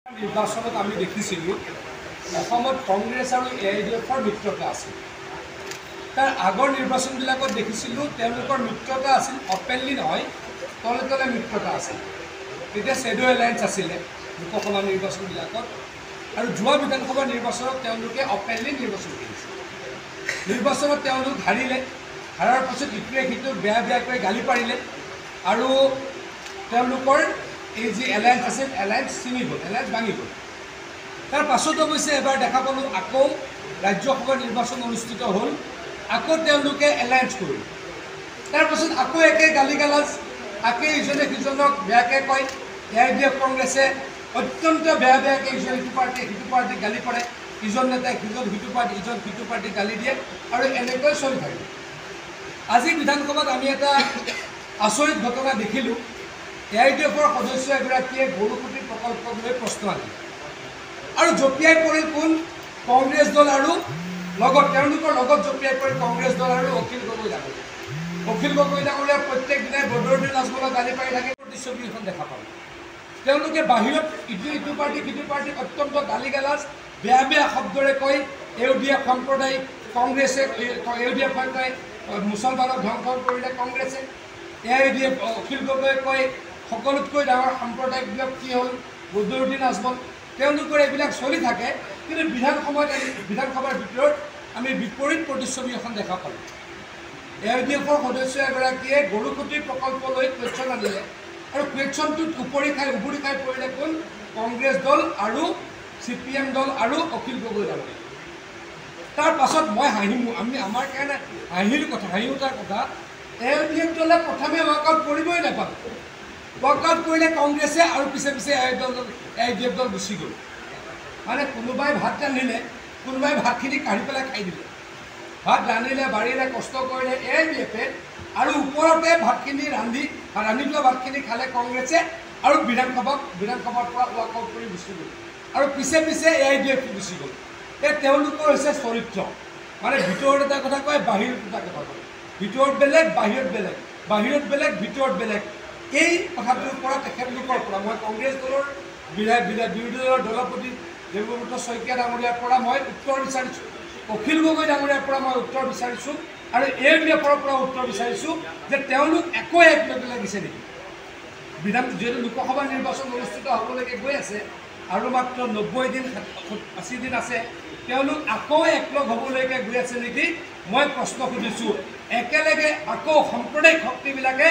নিৰ্বাচনত আমি দেখিছিলোঁ অসমত কংগ্ৰেছ আৰু AIDFৰ মিত্ৰতা আছিল। তাৰ আগৰ নিৰ্বাচনবিলাকত দেখিছিলোঁ তেওঁলোকৰ মিত্ৰতা আছিল, অপেনলি নহয়, তলে তলে মিত্ৰতা আছিল। তেতিয়া শ্বেডো এলায়েন্স আছিলে লোকসভা নিৰ্বাচনবিলাকত, আৰু যোৱা বিধানসভা নিৰ্বাচনত তেওঁলোকে অপেনলি নিৰ্বাচন কৰিছিল। নিৰ্বাচনত তেওঁলোক হাৰিলে, হাৰাৰ পাছত ইটোৱে সিটোক বেয়া বেয়াকৈ গালি পাৰিলে, আৰু তেওঁলোকৰ এই যি এলায়েন্স আছিল, এলায়েন্স ছিঙি গ'ল, এলায়েন্স ভাঙি গ'ল। তাৰ পাছত অৱশ্যে এবাৰ দেখা পালোঁ আকৌ ৰাজ্যসভা নিৰ্বাচন অনুষ্ঠিত হ'ল, আকৌ তেওঁলোকে এলায়েন্স কৰিল। তাৰপাছত আকৌ একে গালি গালাজ, আকৌ ইজনে সিজনক বেয়াকৈ কয়। AIDF কংগ্ৰেছে অত্যন্ত বেয়া বেয়াকৈ ইজন সিটো পাৰ্টিক গালি পাৰে, ইজন নেতাই ইজন সিটো পাৰ্টিক গালি দিয়ে, আৰু এনেকৈ চলি থাকে। আজি বিধানসভাত আমি এটা আচৰিত ঘটনা দেখিলোঁ। AIDFৰ সদস্য এগৰাকীয়ে গৰুকুটি প্ৰকল্পক লৈ প্ৰশ্ন আনিলে, আৰু জঁপিয়াই পৰিল কোন? কংগ্ৰেছ দল, আৰু তেওঁলোকৰ লগত জঁপিয়াই পৰিল কংগ্ৰেছ দল আৰু অখিল গগৈ ডাঙৰীয়া। অখিল গগৈ ডাঙৰীয়া প্ৰত্যেক দিনাই বদৰুদ্দিন আজমলক গালি পাৰি থাকে। প্ৰতিচ্ছবি এখন দেখা পালোঁ। তেওঁলোকে বাহিৰত ইটো পাৰ্টিক অত্যন্ত গালি গালাজ, বেয়া বেয়া শব্দৰে কয়। AUDF সাম্প্ৰদায়িক, কংগ্ৰেছে AUDF কয় মুছলমানক ধ্বংস কৰিলে কংগ্ৰেছে। AIDF অখিল গগৈয়ে কয় সকলোতকৈ ডাঙৰ সাম্প্ৰদায়িক ব্যক্তি হ'ল বদৰুদ্দিন আজমল। তেওঁলোকৰ এইবিলাক চলি থাকে, কিন্তু বিধানসভাৰ ভিতৰত আমি বিপৰীত প্ৰতিচ্ছবি এখন দেখা পালোঁ। AIDFৰ সদস্য এগৰাকীয়ে গৰুকুটি প্ৰকল্প লৈ কুৱেশ্যন আনিলে, আৰু কুৱেশ্যনটোত উবুৰি খাই পৰিলে কোন? কংগ্ৰেছ দল আৰু CPM দল আৰু অখিল গগৈ ডাঙৰীয়া। তাৰ পাছত মই আমাৰ কাৰণে হাঁহি উঠাৰ কথা, AIDF দলে প্ৰথমে ৱাকআউট কৰিবই নাপালে। ৱাকআউট কৰিলে কংগ্ৰেছে, আৰু পিছে পিছে AIDF দল গুচি গ'ল। মানে কোনোবাই ভাত ৰান্ধিলে, কোনোবাই ভাতখিনি কাঢ়ি পেলাই খাই দিলে। ভাত ৰান্ধিলে, বাঢ়িলে, কষ্ট কৰিলে AIDFে, আৰু ওপৰতে ভাতখিনি ৰান্ধি থোৱা ভাতখিনি খালে কংগ্ৰেছে, আৰু বিধানসভাৰ পৰা ৱাকআউট কৰি গুচি গ'ল, আৰু পিছে পিছে AIDF গুচি গ'ল। তেওঁলোকৰ হৈছে চৰিত্ৰ। মানে ভিতৰত এটা কথা কয়, বাহিৰত এটা কথা কয়। ভিতৰত বেলেগ, বাহিৰত বেলেগ, বাহিৰত বেলেগ, ভিতৰত বেলেগ। এই কথাটোৰ পৰা, তেখেতলোকৰ পৰা মই কংগ্ৰেছ দলৰ বিৰোধী দলৰ দলপতি দেৱব্ৰত শইকীয়া ডাঙৰীয়াৰ পৰা মই উত্তৰ বিচাৰিছোঁ, অখিল গগৈ ডাঙৰীয়াৰ পৰা মই উত্তৰ বিচাৰিছোঁ, আৰু AIDFৰ পৰা উত্তৰ বিচাৰিছোঁ যে তেওঁলোক একো এক লগে লাগিছে নেকি? যিহেতু লোকসভা নিৰ্বাচন অনুষ্ঠিত হ'বলৈকে গৈ আছে, আৰু মাত্ৰ 90 দিন 80 দিন আছে, তেওঁলোক আকৌ একলগ হ'বলৈকে গৈ আছে নেকি? মই প্ৰশ্ন সুধিছোঁ। একেলগে আকৌ সাম্প্ৰদায়িক শক্তিবিলাকে